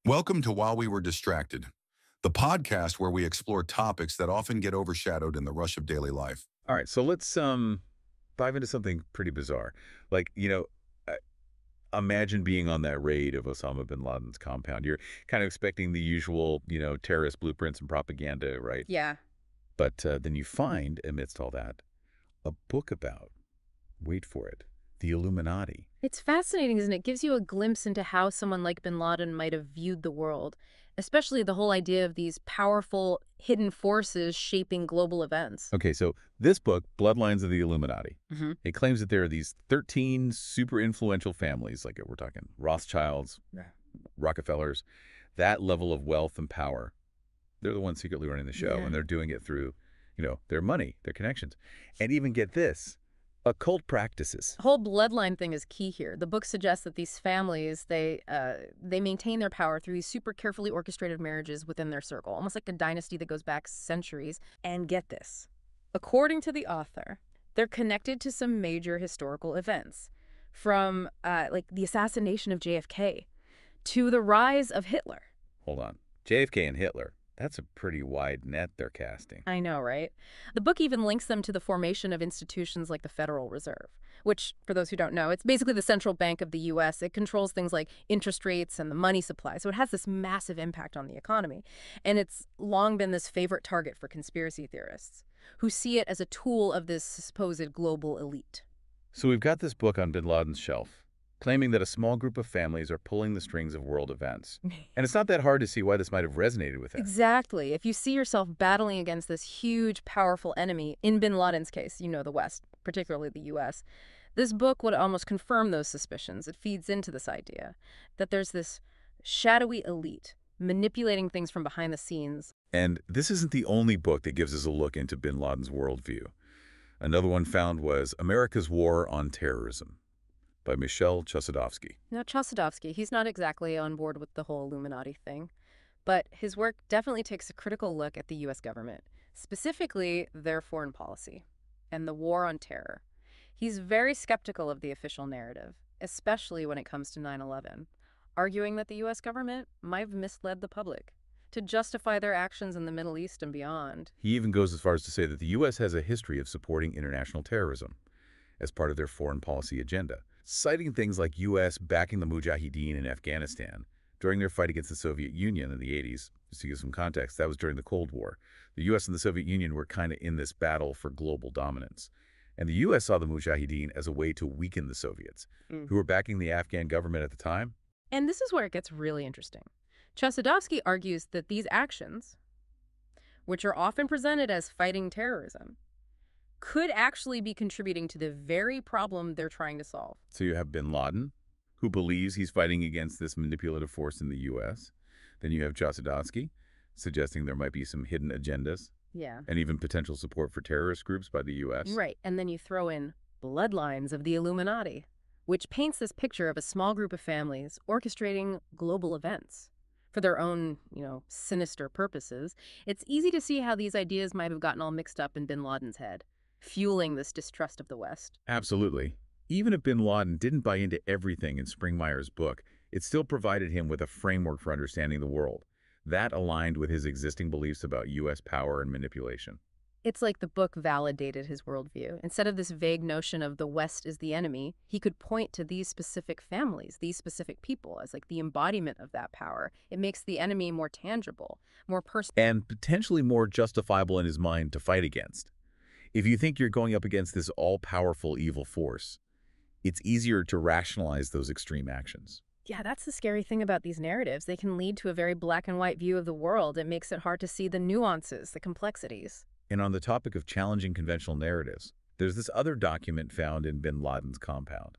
Welcome to While We Were Distracted, the podcast where we explore topics that often get overshadowed in the rush of daily life. All right, so let's dive into something pretty bizarre. Like, uh, imagine being on that raid of Osama bin Laden's compound. You're kind of expecting the usual, terrorist blueprints and propaganda, right? Yeah. But then you find, amidst all that, a book about, wait for it, the Illuminati. It's fascinating, isn't it? It gives you a glimpse into how someone like bin Laden might have viewed the world, especially the whole idea of these powerful hidden forces shaping global events. Okay, so this book, Bloodlines of the Illuminati, Hmm. it claims that there are these 13 super influential families, like we're talking Rothschilds, Rockefellers, that level of wealth and power. They're the ones secretly running the show, Yeah. and they're doing it through, their money, their connections. And even get this, occult practices. The whole bloodline thing is key here. The book suggests that these families, they maintain their power through these super carefully orchestrated marriages within their circle, almost like a dynasty that goes back centuries. And get this, according to the author, they're connected to some major historical events, from like the assassination of JFK to the rise of Hitler. Hold on. JFK and Hitler. That's a pretty wide net they're casting. I know, right? The book even links them to the formation of institutions like the Federal Reserve, which, for those who don't know, it's basically the central bank of the U.S. It controls things like interest rates and the money supply, so it has this massive impact on the economy. And it's long been this favorite target for conspiracy theorists, who see it as a tool of this supposed global elite. So we've got this book on bin Laden's shelf, claiming that a small group of families are pulling the strings of world events. And it's not that hard to see why this might have resonated with him. Exactly. If you see yourself battling against this huge, powerful enemy, in bin Laden's case, the West, particularly the U.S., this book would almost confirm those suspicions. It feeds into this idea that there's this shadowy elite manipulating things from behind the scenes. And this isn't the only book that gives us a look into bin Laden's worldview. Another one found was America's War on Terrorism by Michel Chossudovsky. Now, Chossudovsky, he's not exactly on board with the whole Illuminati thing, but his work definitely takes a critical look at the U.S. government, specifically their foreign policy and the war on terror. He's very skeptical of the official narrative, especially when it comes to 9/11, arguing that the U.S. government might have misled the public to justify their actions in the Middle East and beyond. He even goes as far as to say that the U.S. has a history of supporting international terrorism as part of their foreign policy agenda, citing things like U.S. backing the Mujahideen in Afghanistan during their fight against the Soviet Union in the 80s. Just to give some context, that was during the Cold War. The U.S. and the Soviet Union were kind of in this battle for global dominance. And the U.S. saw the Mujahideen as a way to weaken the Soviets, who were backing the Afghan government at the time. And this is where it gets really interesting. Chossudovsky argues that these actions, which are often presented as fighting terrorism, could actually be contributing to the very problem they're trying to solve. So you have bin Laden, who believes he's fighting against this manipulative force in the U.S. Then you have Chossudovsky, suggesting there might be some hidden agendas Yeah. and even potential support for terrorist groups by the U.S. Right. And then you throw in Bloodlines of the Illuminati, which paints this picture of a small group of families orchestrating global events for their own, sinister purposes. It's easy to see how these ideas might have gotten all mixed up in bin Laden's head, fueling this distrust of the West. Absolutely. Even if bin Laden didn't buy into everything in Springmeier's book, it still provided him with a framework for understanding the world. That aligned with his existing beliefs about U.S. power and manipulation. It's like the book validated his worldview. Instead of this vague notion of the West is the enemy, he could point to these specific families, these specific people, as like the embodiment of that power. It makes the enemy more tangible, more personal. And potentially more justifiable in his mind to fight against. If you think you're going up against this all-powerful evil force, it's easier to rationalize those extreme actions. Yeah, that's the scary thing about these narratives. They can lead to a very black and white view of the world. It makes it hard to see the nuances, the complexities. And on the topic of challenging conventional narratives, there's this other document found in bin Laden's compound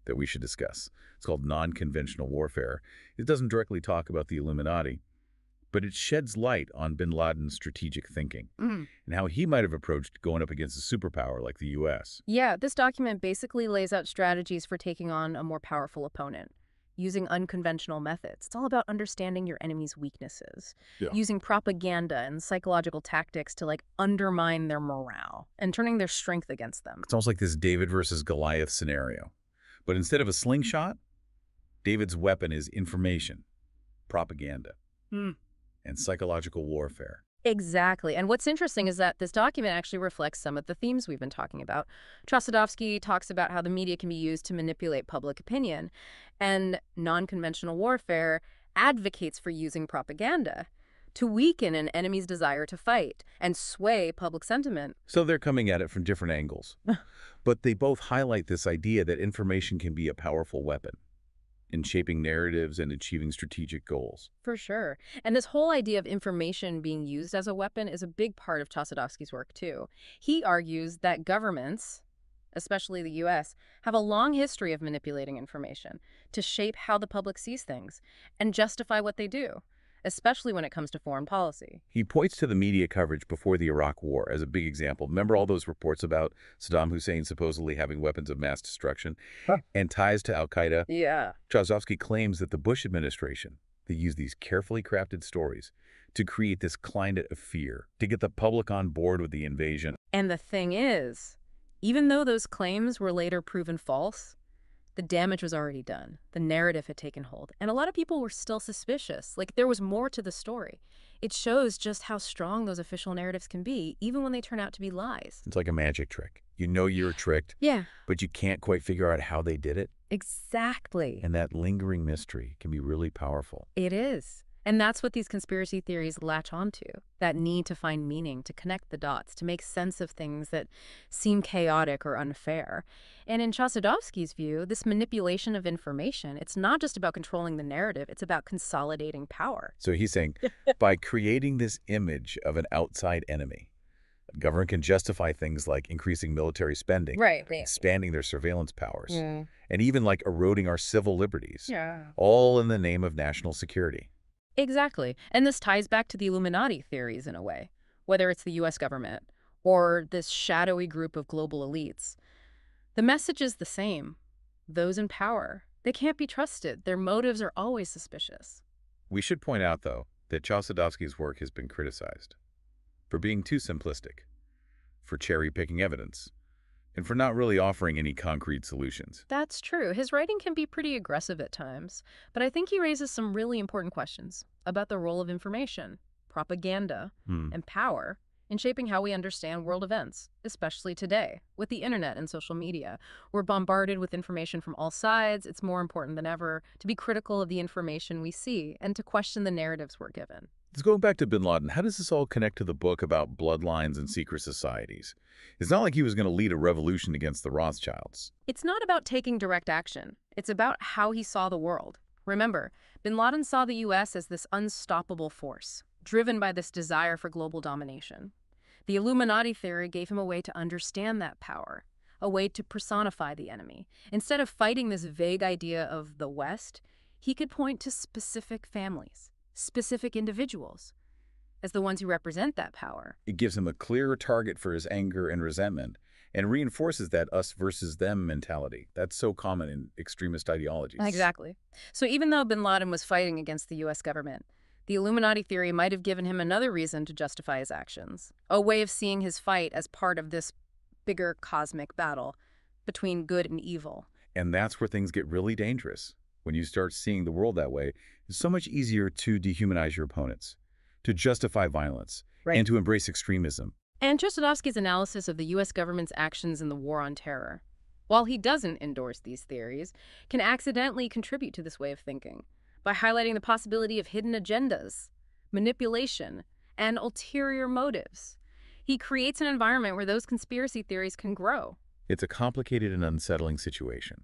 that we should discuss. It's called Non-Conventional Warfare. It doesn't directly talk about the Illuminati, but it sheds light on bin Laden's strategic thinking and how he might have approached going up against a superpower like the U.S. Yeah, this document basically lays out strategies for taking on a more powerful opponent, using unconventional methods. It's all about understanding your enemy's weaknesses, using propaganda and psychological tactics to undermine their morale and turning their strength against them. It's almost like this David versus Goliath scenario. But instead of a slingshot, David's weapon is information. propaganda and psychological warfare. Exactly. And what's interesting is that this document actually reflects some of the themes we've been talking about. Chossudovsky talks about how the media can be used to manipulate public opinion, and non-conventional warfare advocates for using propaganda to weaken an enemy's desire to fight and sway public sentiment. So they're coming at it from different angles. But they both highlight this idea that information can be a powerful weapon in shaping narratives and achieving strategic goals. For sure. And this whole idea of information being used as a weapon is a big part of Chossudovsky's work, too. He argues that governments, especially the U.S., have a long history of manipulating information to shape how the public sees things and justify what they do, especially when it comes to foreign policy. He points to the media coverage before the Iraq War as a big example. Remember all those reports about Saddam Hussein supposedly having weapons of mass destruction and ties to al-Qaeda? Yeah. Chossudovsky claims that the Bush administration, they used these carefully crafted stories to create this climate of fear, to get the public on board with the invasion. And the thing is, even though those claims were later proven false, the damage was already done. The narrative had taken hold. And a lot of people were still suspicious. Like, there was more to the story. It shows just how strong those official narratives can be, even when they turn out to be lies. It's like a magic trick. You know you're tricked, Yeah. but you can't quite figure out how they did it. Exactly. And that lingering mystery can be really powerful. It is. And that's what these conspiracy theories latch onto, that need to find meaning, to connect the dots, to make sense of things that seem chaotic or unfair. And in Chossudovsky's view, this manipulation of information, it's not just about controlling the narrative, it's about consolidating power. So he's saying, by creating this image of an outside enemy, the government can justify things like increasing military spending, Right. expanding their surveillance powers, Yeah. and even like eroding our civil liberties, Yeah. all in the name of national security. Exactly. And this ties back to the Illuminati theories in a way, whether it's the U.S. government or this shadowy group of global elites. The message is the same. Those in power, they can't be trusted. Their motives are always suspicious. We should point out, though, that Chossudovsky's work has been criticized for being too simplistic, for cherry-picking evidence, and for not really offering any concrete solutions. That's true. His writing can be pretty aggressive at times, but I think he raises some really important questions about the role of information, propaganda, and power in shaping how we understand world events, especially today. With the internet and social media, we're bombarded with information from all sides. It's more important than ever to be critical of the information we see and to question the narratives we're given. Let's go back to bin Laden. How does this all connect to the book about bloodlines and secret societies? It's not like he was going to lead a revolution against the Rothschilds. It's not about taking direct action. It's about how he saw the world. Remember, bin Laden saw the U.S. as this unstoppable force, driven by this desire for global domination. The Illuminati theory gave him a way to understand that power, a way to personify the enemy. Instead of fighting this vague idea of the West, he could point to specific families, specific individuals, as the ones who represent that power. It gives him a clearer target for his anger and resentment and reinforces that us versus them mentality. That's so common in extremist ideologies. Exactly. So even though bin Laden was fighting against the U.S. government, the Illuminati theory might have given him another reason to justify his actions, a way of seeing his fight as part of this bigger cosmic battle between good and evil. And that's where things get really dangerous. When you start seeing the world that way, it's so much easier to dehumanize your opponents, to justify violence, and to embrace extremism. And Chossudovsky's analysis of the U.S. government's actions in the War on Terror, while he doesn't endorse these theories, can accidentally contribute to this way of thinking by highlighting the possibility of hidden agendas, manipulation, and ulterior motives. He creates an environment where those conspiracy theories can grow. It's a complicated and unsettling situation.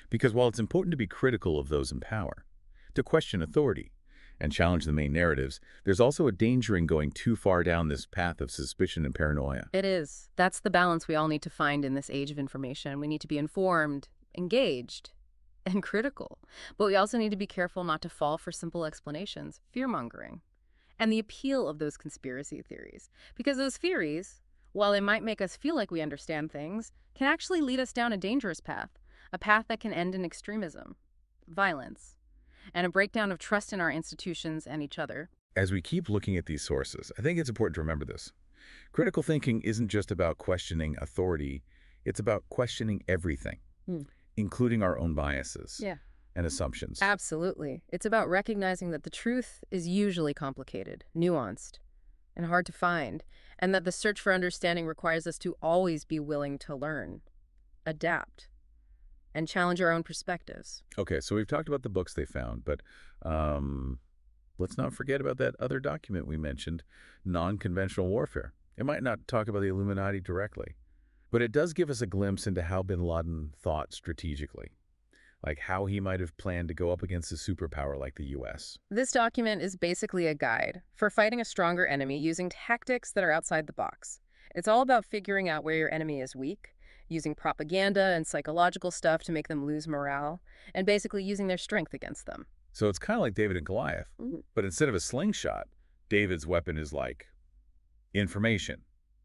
Because while it's important to be critical of those in power, to question authority, and challenge the main narratives, there's also a danger in going too far down this path of suspicion and paranoia. It is. That's the balance we all need to find in this age of information. We need to be informed, engaged, and critical. But we also need to be careful not to fall for simple explanations, fear-mongering, and the appeal of those conspiracy theories. Because those theories, while they might make us feel like we understand things, can actually lead us down a dangerous path, a path that can end in extremism, violence, and a breakdown of trust in our institutions and each other. As we keep looking at these sources, I think it's important to remember this. Critical thinking isn't just about questioning authority, it's about questioning everything, including our own biases. Yeah. and assumptions. Absolutely. It's about recognizing that the truth is usually complicated, nuanced, and hard to find, and that the search for understanding requires us to always be willing to learn, adapt, and challenge our own perspectives. Okay, so we've talked about the books they found, but let's not forget about that other document we mentioned, Non-Conventional Warfare. It might not talk about the Illuminati directly, but it does give us a glimpse into how bin Laden thought strategically, like how he might have planned to go up against a superpower like the U.S. This document is basically a guide for fighting a stronger enemy using tactics that are outside the box. It's all about figuring out where your enemy is weak, using propaganda and psychological stuff to make them lose morale, and basically using their strength against them. So it's kind of like David and Goliath, but instead of a slingshot, David's weapon is like information,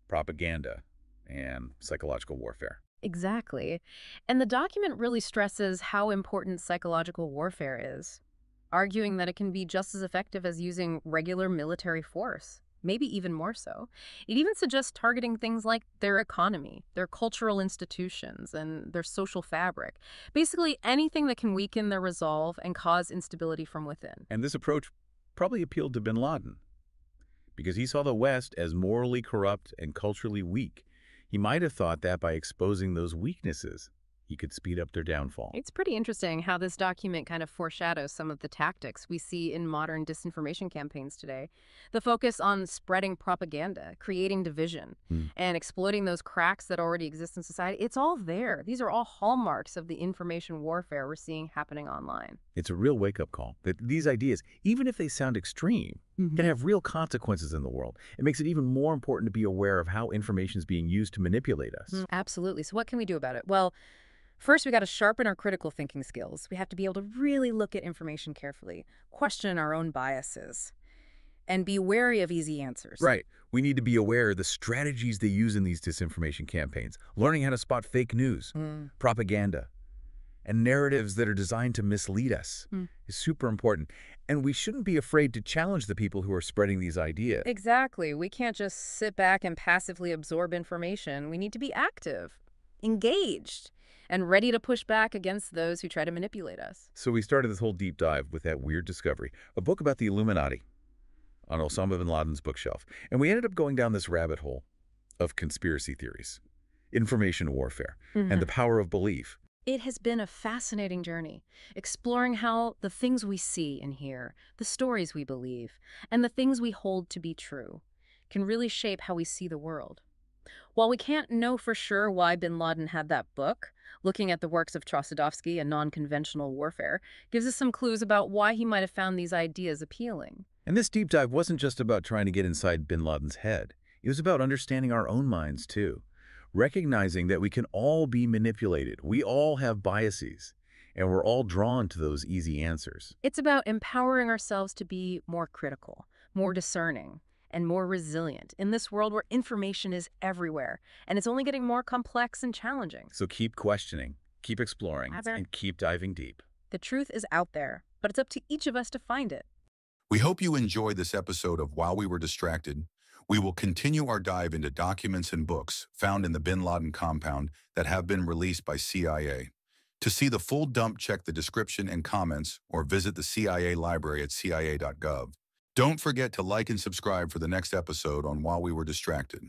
propaganda, and psychological warfare. Exactly. And the document really stresses how important psychological warfare is, arguing that it can be just as effective as using regular military force, maybe even more so. It even suggests targeting things like their economy, their cultural institutions, and their social fabric. Basically, anything that can weaken their resolve and cause instability from within. And this approach probably appealed to bin Laden, because he saw the West as morally corrupt and culturally weak. He might have thought that by exposing those weaknesses, he could speed up their downfall. It's pretty interesting how this document kind of foreshadows some of the tactics we see in modern disinformation campaigns today. The focus on spreading propaganda, creating division, and exploiting those cracks that already exist in society. It's all there. These are all hallmarks of the information warfare we're seeing happening online. It's a real wake-up call that these ideas, even if they sound extreme, can have real consequences in the world. It makes it even more important to be aware of how information is being used to manipulate us. Absolutely. So what can we do about it? Well, first, we got to sharpen our critical thinking skills. We have to be able to really look at information carefully, question our own biases, and be wary of easy answers. Right. We need to be aware of the strategies they use in these disinformation campaigns, learning how to spot fake news, propaganda, and narratives that are designed to mislead us is super important. And we shouldn't be afraid to challenge the people who are spreading these ideas. Exactly. We can't just sit back and passively absorb information. We need to be active, engaged, and ready to push back against those who try to manipulate us. So we started this whole deep dive with that weird discovery, a book about the Illuminati on Osama bin Laden's bookshelf. And we ended up going down this rabbit hole of conspiracy theories, information warfare, and the power of belief. It has been a fascinating journey, exploring how the things we see and hear, the stories we believe, and the things we hold to be true can really shape how we see the world. While we can't know for sure why bin Laden had that book, looking at the works of Chossudovsky and Non-Conventional Warfare gives us some clues about why he might have found these ideas appealing. And this deep dive wasn't just about trying to get inside bin Laden's head. It was about understanding our own minds, too. Recognizing that we can all be manipulated. We all have biases, and we're all drawn to those easy answers. It's about empowering ourselves to be more critical, more discerning, and more resilient in this world where information is everywhere, and it's only getting more complex and challenging. So keep questioning, keep exploring, and keep diving deep. The truth is out there, but it's up to each of us to find it. We hope you enjoyed this episode of While We Were Distracted. We will continue our dive into documents and books found in the bin Laden compound that have been released by CIA. To see the full dump, check the description and comments or visit the CIA library at cia.gov. Don't forget to like and subscribe for the next episode on While We Were Distracted.